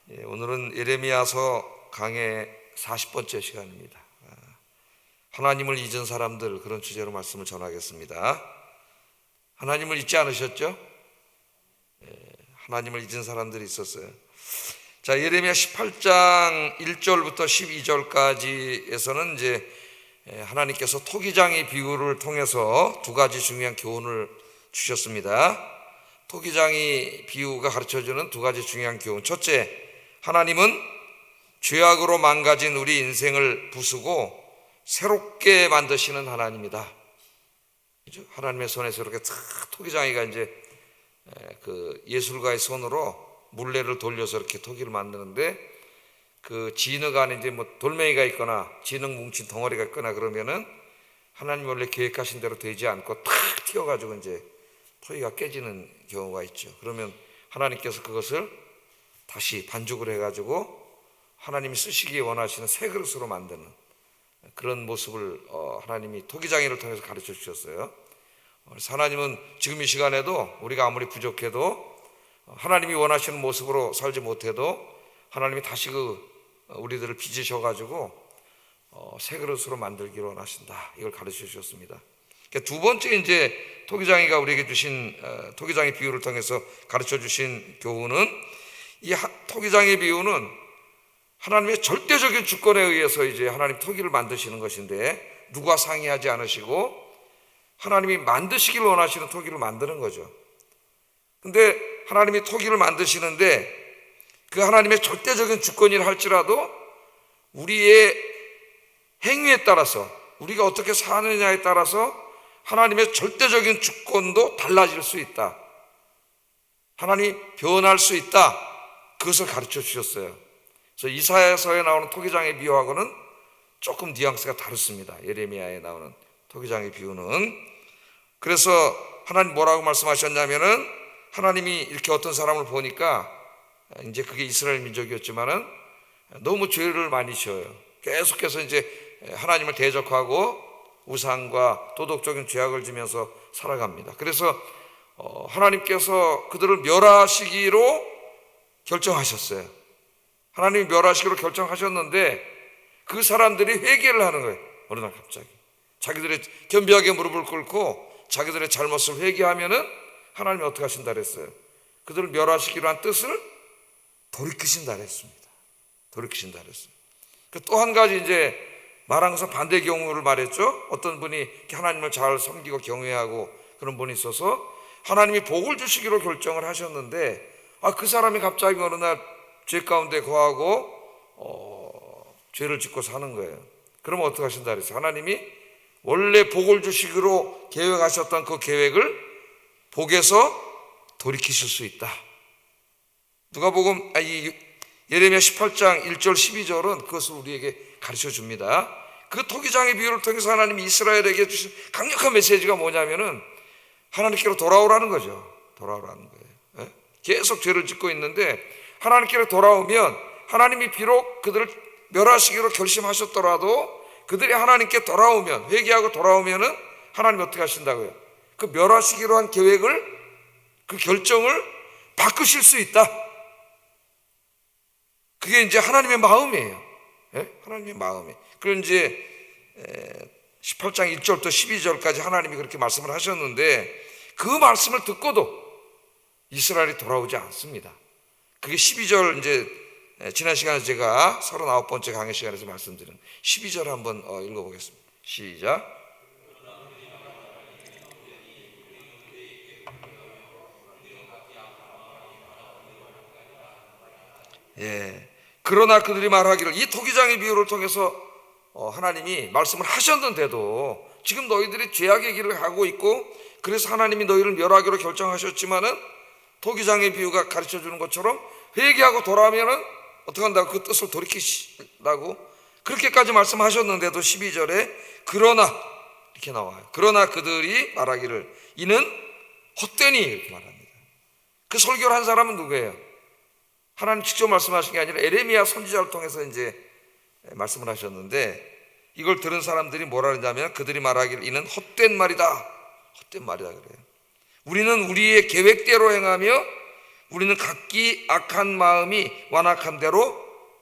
오늘은 예레미야서 강의 40번째 시간입니다. 하나님을 잊은 사람들, 그런 주제로 말씀을 전하겠습니다. 하나님을 잊지 않으셨죠? 하나님을 잊은 사람들이 있었어요. 자, 예레미야 18장 1절부터 12절까지에서는 이제 하나님께서 토기장의 비유를 통해서 두 가지 중요한 교훈을 주셨습니다. 토기장의 비유가 가르쳐주는 두 가지 중요한 교훈. 첫째, 하나님은 죄악으로 망가진 우리 인생을 부수고 새롭게 만드시는 하나님이다. 하나님의 손에서 이렇게 토기장이가 이제 그 예술가의 손으로 물레를 돌려서 이렇게 토기를 만드는데, 그 진흙 안에 이제 뭐 돌멩이가 있거나 진흙 뭉친 덩어리가 있거나 그러면은 하나님 원래 계획하신 대로 되지 않고 탁 튀어가지고 이제 토기가 깨지는 경우가 있죠. 그러면 하나님께서 그것을 다시 반죽을 해가지고 하나님이 쓰시기 원하시는 새 그릇으로 만드는 그런 모습을 하나님이 토기장이를 통해서 가르쳐 주셨어요. 그래서 하나님은 지금 이 시간에도 우리가 아무리 부족해도 하나님이 원하시는 모습으로 살지 못해도 하나님이 다시 우리들을 빚으셔가지고 새 그릇으로 만들기로 원하신다. 이걸 가르쳐 주셨습니다. 두 번째 이제 토기장이가 우리에게 주신 토기장의 비유를 통해서 가르쳐 주신 교훈은, 이 토기장의 비유는 하나님의 절대적인 주권에 의해서 이제 하나님 토기를 만드시는 것인데, 누가 상의하지 않으시고 하나님이 만드시기를 원하시는 토기를 만드는 거죠. 근데 하나님이 토기를 만드시는데 그 하나님의 절대적인 주권이라 할지라도 우리의 행위에 따라서, 우리가 어떻게 사느냐에 따라서 하나님의 절대적인 주권도 달라질 수 있다. 하나님이 변할 수 있다. 그것을 가르쳐 주셨어요. 그래서 이사야서에 나오는 토기장의 비유하고는 조금 뉘앙스가 다릅니다. 예레미야에 나오는 토기장의 비유는. 그래서 하나님 뭐라고 말씀하셨냐면은, 하나님이 이렇게 어떤 사람을 보니까, 이제 그게 이스라엘 민족이었지만은 너무 죄를 많이 지어요. 계속해서 이제 하나님을 대적하고 우상과 도덕적인 죄악을 지면서 살아갑니다. 그래서 하나님께서 그들을 멸하시기로 결정하셨어요. 하나님이 멸하시기로 결정하셨는데 그 사람들이 회개를 하는 거예요. 어느 날 갑자기 자기들의 겸비하게 무릎을 꿇고 자기들의 잘못을 회개하면은 하나님이 어떻게 하신다 그랬어요? 그들을 멸하시기로 한 뜻을 돌이키신다 그랬습니다. 돌이키신다 그랬어요. 또 한 가지 이제 말한 것은 반대 경우를 말했죠. 어떤 분이 하나님을 잘 섬기고 경외하고 그런 분이 있어서 하나님이 복을 주시기로 결정을 하셨는데, 그 사람이 갑자기 어느 날 죄 가운데 거하고 죄를 짓고 사는 거예요. 그러면 어떻게 하신다 그랬어요? 하나님이 원래 복을 주시기로 계획하셨던 그 계획을 복에서 돌이키실 수 있다. 누가복음 예레미야 18장 1절 12절은 그것을 우리에게 가르쳐 줍니다. 그 토기장의 비유를 통해서 하나님이 이스라엘에게 주신 강력한 메시지가 뭐냐면은 하나님께로 돌아오라는 거죠. 돌아오라는 거예요. 계속 죄를 짓고 있는데 하나님께로 돌아오면, 하나님이 비록 그들을 멸하시기로 결심하셨더라도 그들이 하나님께 돌아오면, 회개하고 돌아오면은 하나님이 어떻게 하신다고요? 그 멸하시기로 한 계획을, 그 결정을 바꾸실 수 있다. 그게 이제 하나님의 마음이에요. 하나님의 마음이에요. 그럼 이제 18장 1절부터 12절까지 하나님이 그렇게 말씀을 하셨는데, 그 말씀을 듣고도 이스라엘이 돌아오지 않습니다. 그게 12절, 이제 지난 시간에 제가 39번째 강의 시간에서 말씀드린 12절 한번 읽어보겠습니다. 시작. 그러나 그들이 말하기를, 이 토기장의 비유를 통해서 하나님이 말씀을 하셨는데도 지금 너희들이 죄악의 길을 가고 있고, 그래서 하나님이 너희를 멸하기로 결정하셨지만은 토기장의 비유가 가르쳐 주는 것처럼 회개하고 돌아오면은 어떻게 한다고? 그 뜻을 돌이키신다고 그렇게까지 말씀하셨는데도 12절에 그러나 이렇게 나와요. 그러나 그들이 말하기를 이는 헛되니, 이렇게 말합니다. 그 설교를 한 사람은 누구예요? 하나님 직접 말씀하신 게 아니라 예레미야 선지자를 통해서 이제 말씀을 하셨는데, 이걸 들은 사람들이 뭐라 그러냐면, 그들이 말하기를 이는 헛된 말이다. 헛된 말이다 그래요. 우리는 우리의 계획대로 행하며 우리는 각기 악한 마음이 완악한 대로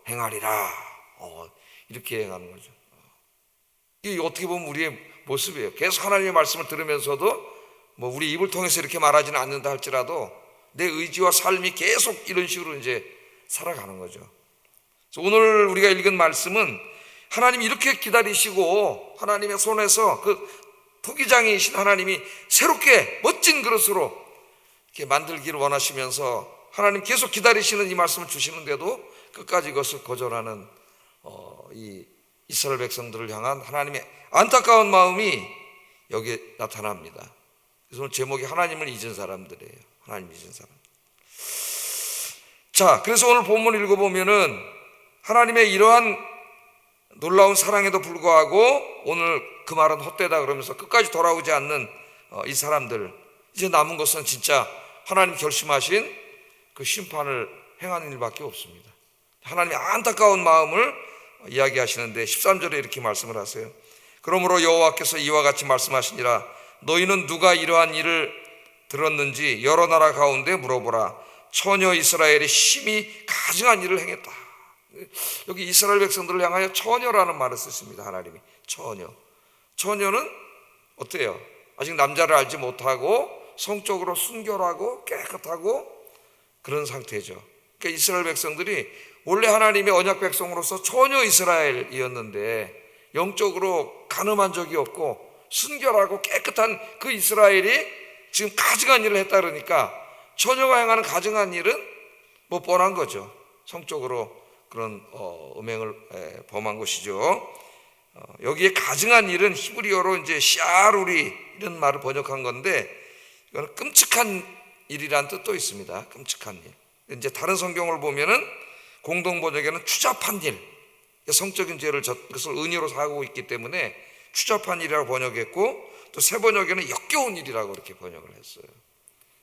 행하리라. 이렇게 행하는 거죠. 이게 어떻게 보면 우리의 모습이에요. 계속 하나님의 말씀을 들으면서도 우리 입을 통해서 이렇게 말하지는 않는다 할지라도 내 의지와 삶이 계속 이런 식으로 이제 살아가는 거죠. 그래서 오늘 우리가 읽은 말씀은 하나님이 이렇게 기다리시고 하나님의 손에서 그 토기장이신 하나님이 새롭게 멋진 그릇으로 이렇게 만들기를 원하시면서 하나님 계속 기다리시는 이 말씀을 주시는데도 끝까지 이것을 거절하는 이 이스라엘 백성들을 향한 하나님의 안타까운 마음이 여기에 나타납니다. 그래서 오늘 제목이 하나님을 잊은 사람들이에요. 하나님 잊은 사람. 자, 그래서 오늘 본문 읽어보면은 하나님의 이러한 놀라운 사랑에도 불구하고 오늘 그 말은 헛되다 그러면서 끝까지 돌아오지 않는 이 사람들, 이제 남은 것은 진짜 하나님 결심하신 그 심판을 행하는 일밖에 없습니다. 하나님의 안타까운 마음을 이야기하시는데 13절에 이렇게 말씀을 하세요. 그러므로 여호와께서 이와 같이 말씀하시니라. 너희는 누가 이러한 일을 들었는지 여러 나라 가운데 물어보라. 처녀 이스라엘이 심히 가증한 일을 행했다. 여기 이스라엘 백성들을 향하여 처녀라는 말을 쓰십니다. 하나님이 처녀는 어때요? 아직 남자를 알지 못하고 성적으로 순결하고 깨끗하고 그런 상태죠. 그러니까 이스라엘 백성들이 원래 하나님의 언약 백성으로서 처녀 이스라엘이었는데 영적으로 간음한 적이 없고 순결하고 깨끗한 그 이스라엘이 지금 가증한 일을 했다 그러니까 처녀가 행하는 가증한 일은 뻔한 거죠. 성적으로 그런 음행을 범한 것이죠. 여기에 가증한 일은 히브리어로 이제 샤루리 이런 말을 번역한 건데 이거는 끔찍한 일이라는 뜻도 있습니다. 끔찍한 일. 이제 다른 성경을 보면은 공동 번역에는 추잡한 일, 성적인 죄를 그것을 은유로 사고 있기 때문에 추잡한 일이라고 번역했고 또 새 번역에는 역겨운 일이라고 이렇게 번역을 했어요.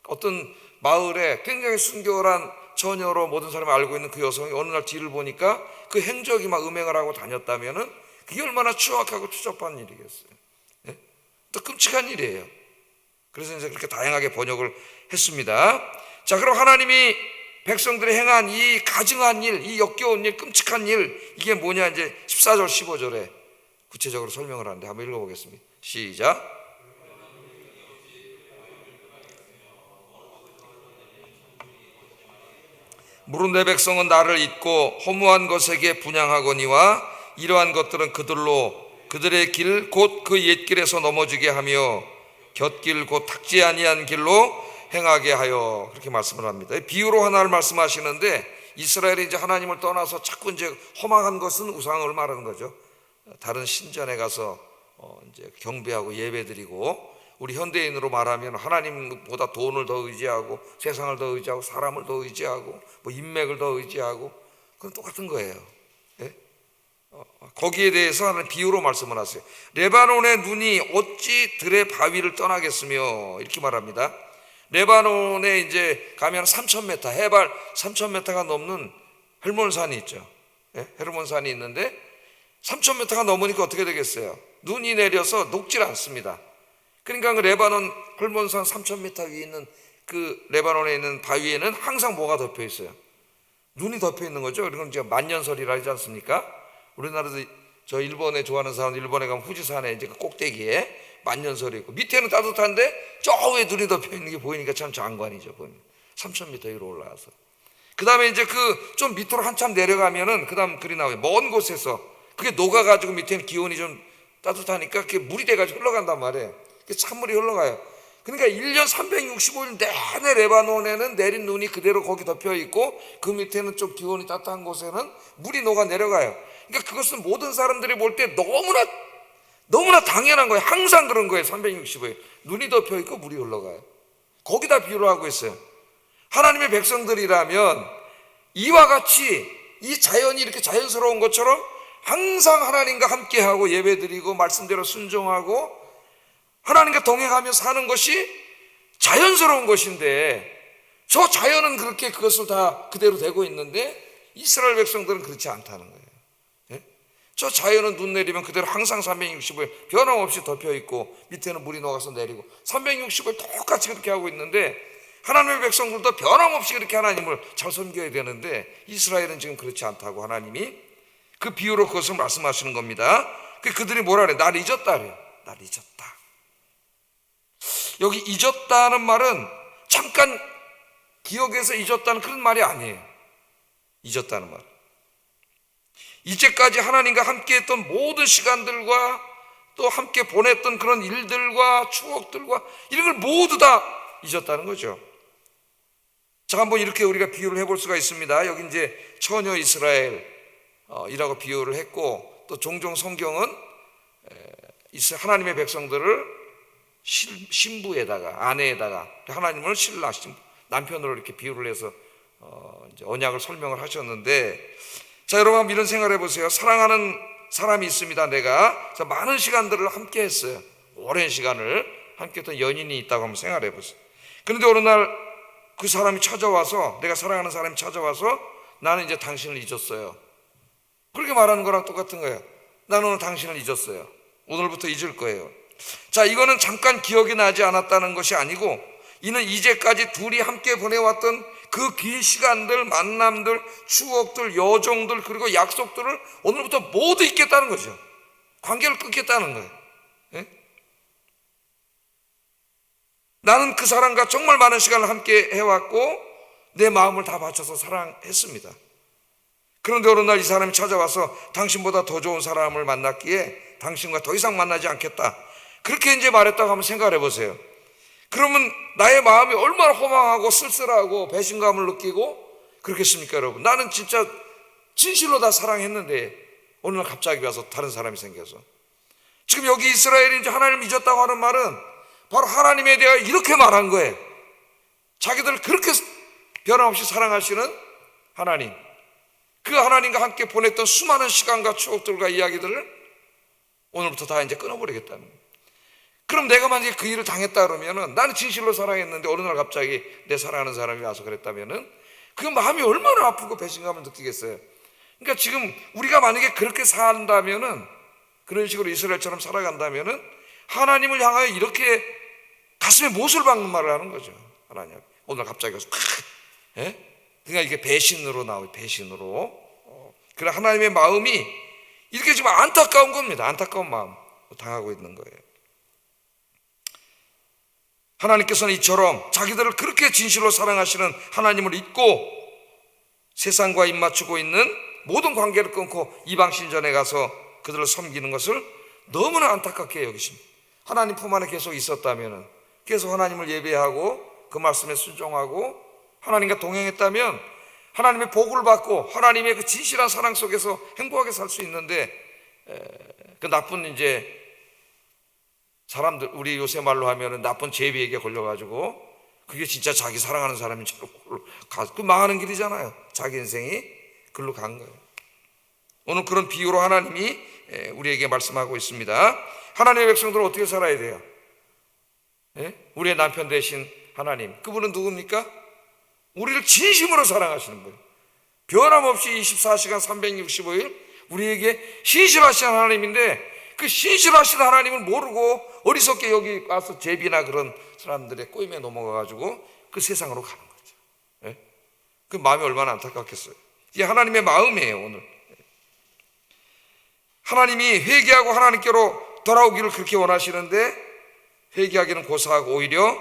어떤 마을에 굉장히 순결한 처녀로 모든 사람이 알고 있는 그 여성이 어느 날 뒤를 보니까 그 행적이 막 음행을 하고 다녔다면은 그게 얼마나 추악하고 추잡한 일이겠어요. 네? 또 끔찍한 일이에요. 그래서 이제 그렇게 다양하게 번역을 했습니다. 자, 그럼 하나님이 백성들이 행한 이 가증한 일, 이 역겨운 일, 끔찍한 일, 이게 뭐냐 이제 14절, 15절에 구체적으로 설명을 하는데 한번 읽어보겠습니다. 시작. 물은 내 백성은 나를 잊고 허무한 것에게 분향하거니와 이러한 것들은 그들의 길 곧 그 옛길에서 넘어지게 하며 곁길 곧 탁지 아니한 길로 행하게 하여 그렇게 말씀을 합니다. 비유로 하나를 말씀하시는데 이스라엘이 이제 하나님을 떠나서 자꾸 이제 험악한 것은 우상을 말하는 거죠. 다른 신전에 가서 이제 경배하고 예배드리고 우리 현대인으로 말하면 하나님보다 돈을 더 의지하고 세상을 더 의지하고 사람을 더 의지하고 인맥을 더 의지하고 그건 똑같은 거예요. 예? 거기에 대해서 하나님 비유로 말씀을 하세요. 레바논의 눈이 어찌 들의 바위를 떠나겠으며 이렇게 말합니다. 레바논에 이제 가면 3,000m 해발 3,000m가 넘는 헬몬산이 있죠. 예? 헬몬산이 있는데 3,000m가 넘으니까 어떻게 되겠어요? 눈이 내려서 녹질 않습니다. 그러니까 그 레바논 헬몬산 3,000m 위에 있는 그 레바논에 있는 바위에는 항상 뭐가 덮여 있어요? 눈이 덮여 있는 거죠. 그건 이제 만년설이라 하지 않습니까? 우리나라도 저 일본에 좋아하는 사람 일본에 가면 후지산에 이제 그 꼭대기에 만년설이 있고 밑에는 따뜻한데 저 위에 눈이 덮여 있는 게 보이니까 참 장관이죠. 보면 3,000m 위로 올라와서 그 다음에 이제 그 좀 밑으로 한참 내려가면은 그 다음 글이 나와요. 먼 곳에서 그게 녹아가지고 밑에는 기온이 좀 따뜻하니까 그게 물이 돼가지고 흘러간단 말이에요. 찬물이 흘러가요. 그러니까 1년 365일 내내 레바논에는 내린 눈이 그대로 거기 덮여 있고 그 밑에는 좀 기온이 따뜻한 곳에는 물이 녹아 내려가요. 그러니까 그것은 모든 사람들이 볼 때 너무나 당연한 거예요. 항상 그런 거예요. 365일 눈이 덮여 있고 물이 흘러가요. 거기다 비유를 하고 있어요. 하나님의 백성들이라면 이와 같이 이 자연이 이렇게 자연스러운 것처럼 항상 하나님과 함께하고 예배드리고 말씀대로 순종하고 하나님과 동행하며 사는 것이 자연스러운 것인데 저 자연은 그렇게 그것을 다 그대로 되고 있는데 이스라엘 백성들은 그렇지 않다는 거예요. 예? 저 자연은 눈 내리면 그대로 항상 365일 변함없이 덮여 있고 밑에는 물이 녹아서 내리고 365일 똑같이 그렇게 하고 있는데 하나님의 백성들도 변함없이 그렇게 하나님을 잘 섬겨야 되는데 이스라엘은 지금 그렇지 않다고 하나님이 그 비유로 그것을 말씀하시는 겁니다. 그들이 뭐라 그래? 날 잊었다 그래요. 날 잊었다. 여기 잊었다는 말은 잠깐 기억에서 잊었다는 그런 말이 아니에요. 잊었다는 말. 이제까지 하나님과 함께했던 모든 시간들과 또 함께 보냈던 그런 일들과 추억들과 이런 걸 모두 다 잊었다는 거죠. 자, 한번 이렇게 우리가 비유를 해볼 수가 있습니다. 여기 이제 처녀 이스라엘이라고 비유를 했고, 또 종종 성경은 하나님의 백성들을 신부에다가 아내에다가 하나님을 신랑 남편으로 이렇게 비유를 해서 이제 언약을 설명을 하셨는데, 자, 여러분 한번 이런 생각을 해보세요. 사랑하는 사람이 있습니다. 내가 많은 시간들을 함께 했어요. 오랜 시간을 함께 했던 연인이 있다고 한번 생각을 해보세요. 그런데 어느 날 그 사람이 찾아와서, 내가 사랑하는 사람이 찾아와서 나는 이제 당신을 잊었어요. 그렇게 말하는 거랑 똑같은 거예요. 나는 오늘 당신을 잊었어요. 오늘부터 잊을 거예요. 자, 이거는 잠깐 기억이 나지 않았다는 것이 아니고, 이는 이제까지 둘이 함께 보내왔던 그 긴 시간들, 만남들, 추억들, 여정들, 그리고 약속들을 오늘부터 모두 잊겠다는 거죠. 관계를 끊겠다는 거예요. 예? 나는 그 사람과 정말 많은 시간을 함께 해왔고 내 마음을 다 바쳐서 사랑했습니다. 그런데 어느 날 이 사람이 찾아와서 당신보다 더 좋은 사람을 만났기에 당신과 더 이상 만나지 않겠다, 그렇게 이제 말했다고 한번 생각을 해보세요. 그러면 나의 마음이 얼마나 허망하고 쓸쓸하고 배신감을 느끼고 그렇겠습니까, 여러분? 나는 진짜 진실로 다 사랑했는데 어느 날 갑자기 와서 다른 사람이 생겨서. 지금 여기 이스라엘이 이제 하나님을 잊었다고 하는 말은 바로 하나님에 대하여 이렇게 말한 거예요. 자기들을 그렇게 변함없이 사랑하시는 하나님, 그 하나님과 함께 보냈던 수많은 시간과 추억들과 이야기들을 오늘부터 다 이제 끊어버리겠다는 거예요. 그럼 내가 만약에 그 일을 당했다 그러면은, 나는 진실로 사랑했는데 어느 날 갑자기 내 사랑하는 사람이 와서 그랬다면은 그 마음이 얼마나 아프고 배신감을 느끼겠어요. 그러니까 지금 우리가 만약에 그렇게 산다면은, 그런 식으로 이스라엘처럼 살아간다면은 하나님을 향하여 이렇게 가슴에 못을 박는 말을 하는 거죠. 하나님 오늘 갑자기 와서 그러니까 이게 배신으로 나와요. 배신으로. 그래, 하나님의 마음이 이렇게 지금 안타까운 겁니다. 안타까운 마음 당하고 있는 거예요. 하나님께서는 이처럼 자기들을 그렇게 진실로 사랑하시는 하나님을 잊고 세상과 입맞추고 있는 모든 관계를 끊고 이방 신전에 가서 그들을 섬기는 것을 너무나 안타깝게 여기십니다. 하나님 품 안에 계속 있었다면, 계속 하나님을 예배하고 그 말씀에 순종하고 하나님과 동행했다면 하나님의 복을 받고 하나님의 그 진실한 사랑 속에서 행복하게 살 수 있는데, 그 나쁜 이제 사람들, 우리 요새 말로 하면은 나쁜 제비에게 걸려가지고 그게 진짜 자기 사랑하는 사람인 줄 알고 그 망하는 길이잖아요. 자기 인생이 글로 간 거예요. 오늘 그런 비유로 하나님이 우리에게 말씀하고 있습니다. 하나님의 백성들은 어떻게 살아야 돼요? 우리의 남편 되신 하나님, 그분은 누굽니까? 우리를 진심으로 사랑하시는 분, 변함없이 24시간 365일 우리에게 신실하신 하나님인데, 그 신실하신 하나님을 모르고 어리석게 여기 와서 제비나 그런 사람들의 꼬임에 넘어가가지고 그 세상으로 가는 거죠. 그 마음이 얼마나 안타깝겠어요. 이게 하나님의 마음이에요. 오늘 하나님이 회개하고 하나님께로 돌아오기를 그렇게 원하시는데, 회개하기는 고사하고 오히려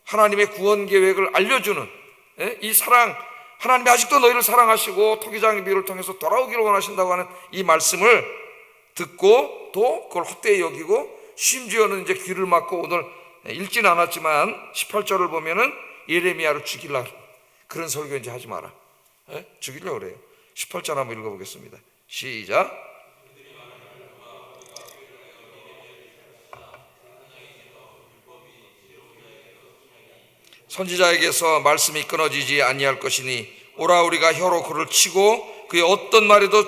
하나님의 구원 계획을 알려주는 이 사랑, 하나님이 아직도 너희를 사랑하시고 토기장의 비유를 통해서 돌아오기를 원하신다고 하는 이 말씀을 듣고 또 그걸 헛되이 여기고, 심지어는 이제 귀를 막고, 오늘 읽지는 않았지만 18절을 보면은 예레미야를 죽이려고, 그런 설교 이제 하지 마라, 죽이려고 그래요. 18절 한번 읽어보겠습니다. 시작. 선지자에게서 말씀이 끊어지지 아니할 것이니 오라, 우리가 혀로 그를 치고 그의 어떤 말에도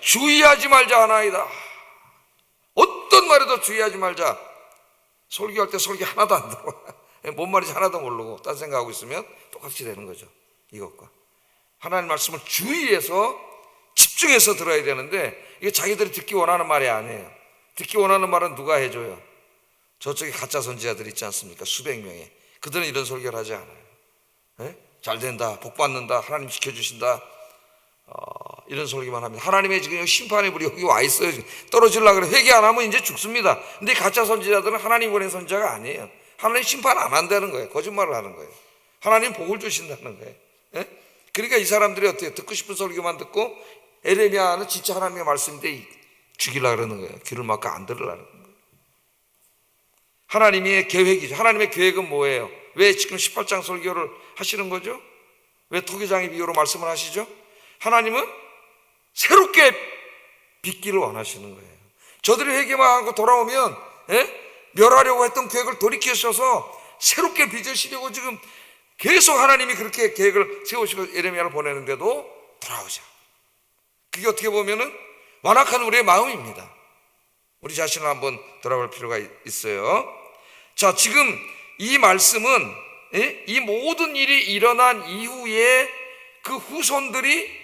주의하지 말자 하나이다. 어떤 말에도 주의하지 말자. 설교할 때 설교 하나도 안 들어. 뭔 말인지 하나도 모르고 딴 생각하고 있으면 똑같이 되는 거죠. 이것과 하나님 말씀을 주의해서 집중해서 들어야 되는데, 이게 자기들이 듣기 원하는 말이 아니에요. 듣기 원하는 말은 누가 해줘요? 저쪽에 가짜 선지자들 있지 않습니까? 수백 명의. 그들은 이런 설교를 하지 않아요. 잘 된다, 복 받는다, 하나님 지켜주신다, 이런 설교만 합니다. 하나님의 지금 심판의 불이 여기 와 있어요. 떨어지려고 그래. 회개 안 하면 이제 죽습니다. 근데 가짜 선지자들은 하나님 보낸 선지자가 아니에요. 하나님 심판 안 한다는 거예요. 거짓말을 하는 거예요. 하나님 복을 주신다는 거예요. 그러니까 이 사람들이 어때요? 듣고 싶은 설교만 듣고 에레미야는 진짜 하나님의 말씀인데 죽이려고 그러는 거예요. 귀를 막고 안 들으려는 거예요. 하나님의 계획이죠. 하나님의 계획은 뭐예요? 왜 지금 18장 설교를 하시는 거죠? 왜 토기장의 비유로 말씀을 하시죠? 하나님은 새롭게 빚기를 원하시는 거예요. 저들이 회개만 하고 돌아오면 멸하려고 했던 계획을 돌이키셔서 새롭게 빚으시려고 지금 계속 하나님이 그렇게 계획을 세우시고 예레미야를 보내는데도 돌아오자. 그게 어떻게 보면은 완악한 우리의 마음입니다. 우리 자신을 한번 돌아볼 필요가 있어요. 자, 지금 이 말씀은 이 모든 일이 일어난 이후에 그 후손들이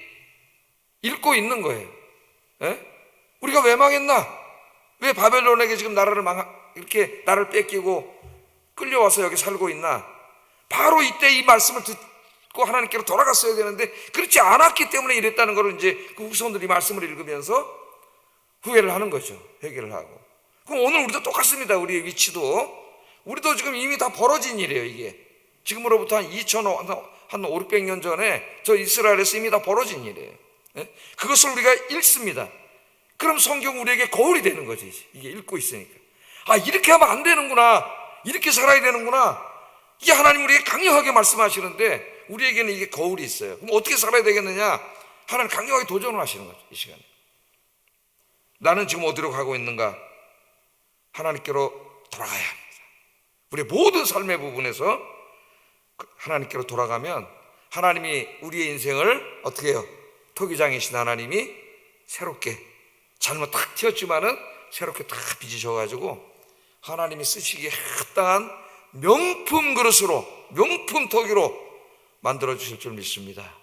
읽고 있는 거예요. 우리가 왜 망했나? 왜 바벨론에게 지금 이렇게 나를 뺏기고 끌려와서 여기 살고 있나? 바로 이때 이 말씀을 듣고 하나님께로 돌아갔어야 되는데 그렇지 않았기 때문에 이랬다는 걸 이제 그 후손들이 말씀을 읽으면서 후회를 하는 거죠. 회개를 하고. 그럼 오늘 우리도 똑같습니다. 우리의 위치도. 우리도 지금 이미 다 벌어진 일이에요. 이게 지금으로부터 한 5, 600년 전에 저 이스라엘에서 이미 다 벌어진 일이에요. 그것을 우리가 읽습니다. 그럼 성경 우리에게 거울이 되는 거지. 이게 읽고 있으니까 이렇게 하면 안 되는구나, 이렇게 살아야 되는구나. 이게 하나님 우리에게 강력하게 말씀하시는데 우리에게는 이게 거울이 있어요. 그럼 어떻게 살아야 되겠느냐? 하나님 강력하게 도전을 하시는 거죠. 이 시간에 나는 지금 어디로 가고 있는가? 하나님께로 돌아가야 합니다. 우리의 모든 삶의 부분에서 하나님께로 돌아가면 하나님이 우리의 인생을 어떻게 해요? 토기장이신 하나님이 새롭게 잘못 탁 튀었지만은 새롭게 탁 빚으셔가지고 하나님이 쓰시기에 합당한 명품 그릇으로, 명품 토기로 만들어 주실 줄 믿습니다.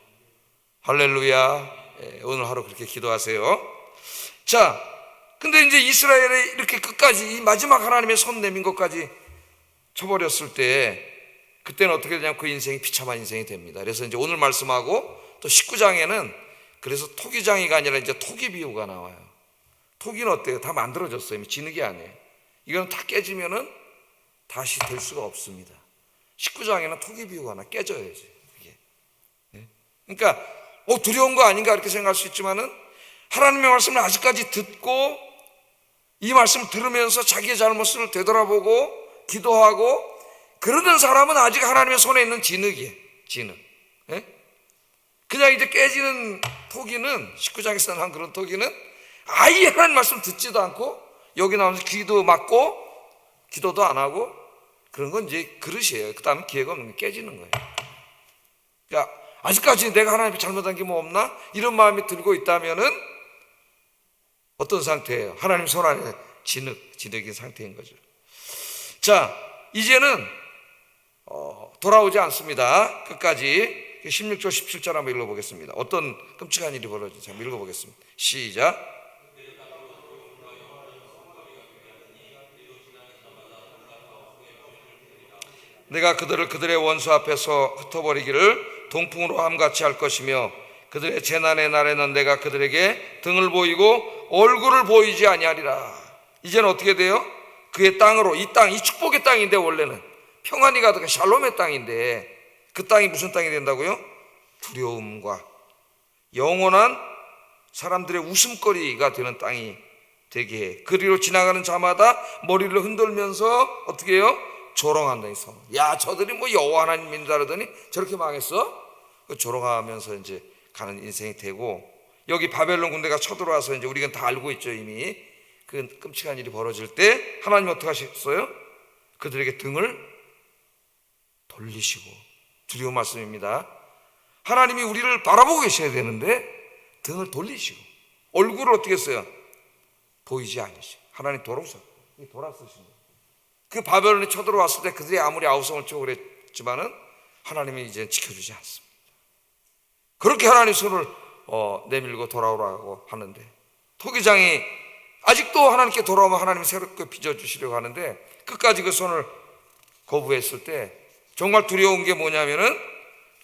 할렐루야. 오늘 하루 그렇게 기도하세요. 자, 근데 이제 이스라엘이 이렇게 끝까지 이 마지막 하나님의 손 내민 것까지 쳐버렸을 때 그때는 어떻게 되냐면 그 인생이 비참한 인생이 됩니다. 그래서 이제 오늘 말씀하고 또 19장에는 그래서 토기장이가 아니라 이제 토기 비유가 나와요. 토기는 어때요? 다 만들어졌어요. 진흙이 아니에요. 이건 다 깨지면은 다시 될 수가 없습니다. 19장에는 토기 비유가 하나 깨져야지. 이게. 그러니까 두려운 거 아닌가 이렇게 생각할 수 있지만은 하나님의 말씀을 아직까지 듣고 이 말씀을 들으면서 자기의 잘못을 되돌아보고 기도하고 그러는 사람은 아직 하나님의 손에 있는 진흙이에요. 진흙. 그냥 이제 깨지는 토기는 19장에서 난 그런 토기는 아예 하나님 말씀 듣지도 않고 여기 나오면서 귀도 막고 기도도 안 하고 그런 건 이제 그릇이에요. 그 다음에 기회가 없는 게 깨지는 거예요. 그러니까 아직까지 내가 하나님 잘못한 게 뭐 없나? 이런 마음이 들고 있다면은 어떤 상태예요? 하나님 손 안에 진흙인 상태인 거죠. 자, 이제는 돌아오지 않습니다. 끝까지 16절 17절 한번 읽어보겠습니다. 어떤 끔찍한 일이 벌어진지 한번 읽어보겠습니다. 시작. 내가 그들을 그들의 원수 앞에서 흩어버리기를 동풍으로 함같이 할 것이며 그들의 재난의 날에는 내가 그들에게 등을 보이고 얼굴을 보이지 아니하리라. 이제는 어떻게 돼요? 그의 땅으로, 이 땅, 이 축복의 땅인데 원래는 평안이 가득한 샬롬의 땅인데 그 땅이 무슨 땅이 된다고요? 두려움과 영원한 사람들의 웃음거리가 되는 땅이 되게 해. 그리로 지나가는 자마다 머리를 흔들면서 어떻게 해요? 조롱한다. 야, 저들이 뭐 여호와 하나님인다 그러더니 저렇게 망했어? 조롱하면서 이제 가는 인생이 되고, 여기 바벨론 군대가 쳐들어와서 이제 우리가 다 알고 있죠. 이미 그 끔찍한 일이 벌어질 때 하나님 어떻게 하셨어요? 그들에게 등을 돌리시고. 두려운 말씀입니다. 하나님이 우리를 바라보고 계셔야 되는데 등을 돌리시고 얼굴을 어떻게 했어요? 보이지 않으시고. 하나님 돌아서신 거예요. 그 바벨론이 쳐들어왔을 때 그들이 아무리 아우성을 치고 그랬지만은 하나님이 이제 지켜주지 않습니다. 그렇게 하나님 손을 내밀고 돌아오라고 하는데, 토기장이 아직도 하나님께 돌아오면 하나님이 새롭게 빚어주시려고 하는데 끝까지 그 손을 거부했을 때 정말 두려운 게 뭐냐면은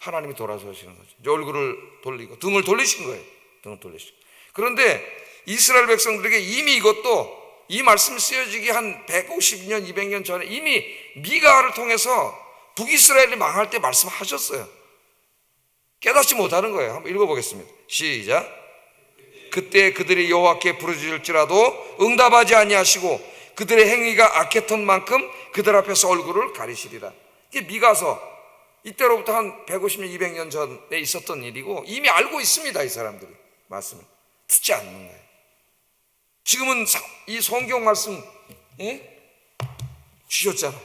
하나님이 돌아서시는 거죠. 이제 얼굴을 돌리고 등을 돌리신 거예요. 등을 돌리시고. 그런데 이스라엘 백성들에게 이미 이것도 이 말씀이 쓰여지기 한 150년, 200년 전에 이미 미가를 통해서 북이스라엘이 망할 때 말씀하셨어요. 깨닫지 못하는 거예요. 한번 읽어보겠습니다. 시작. 그때 그들이 여호와께 부르짖을지라도 응답하지 아니하시고 그들의 행위가 악했던 만큼 그들 앞에서 얼굴을 가리시리라. 이게 미가서 이때로부터 한 150년, 200년 전에 있었던 일이고 이미 알고 있습니다. 이 사람들이 말씀을 듣지 않는 거예요. 지금은 이 성경 말씀 주셨잖아요.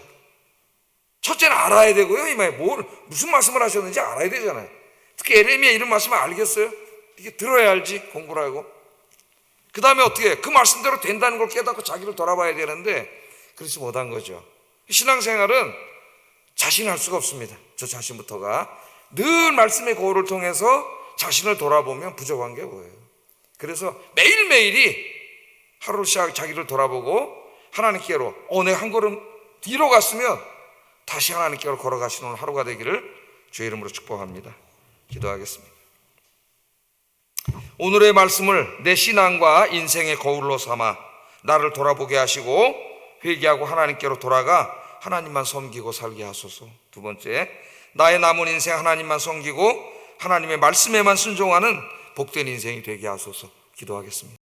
첫째는 알아야 되고요. 이 말에 무슨 말씀을 하셨는지 알아야 되잖아요. 특히 예레미야 이런 말씀을 알겠어요? 이게 들어야 알지, 공부를 하고. 그 다음에 어떻게 그 말씀대로 된다는 걸 깨닫고 자기를 돌아봐야 되는데 그렇지 못한 거죠. 신앙생활은 자신할 수가 없습니다. 저 자신부터가 늘 말씀의 거울을 통해서 자신을 돌아보면 부족한 게 뭐예요. 그래서 매일매일이 하루를 시작 자기를 돌아보고 하나님께로 내가 한 걸음 뒤로 갔으면 다시 하나님께로 걸어가시는 하루가 되기를 주의 이름으로 축복합니다. 기도하겠습니다. 오늘의 말씀을 내 신앙과 인생의 거울로 삼아 나를 돌아보게 하시고 회개하고 하나님께로 돌아가 하나님만 섬기고 살게 하소서. 두 번째, 나의 남은 인생 하나님만 섬기고 하나님의 말씀에만 순종하는 복된 인생이 되게 하소서. 기도하겠습니다.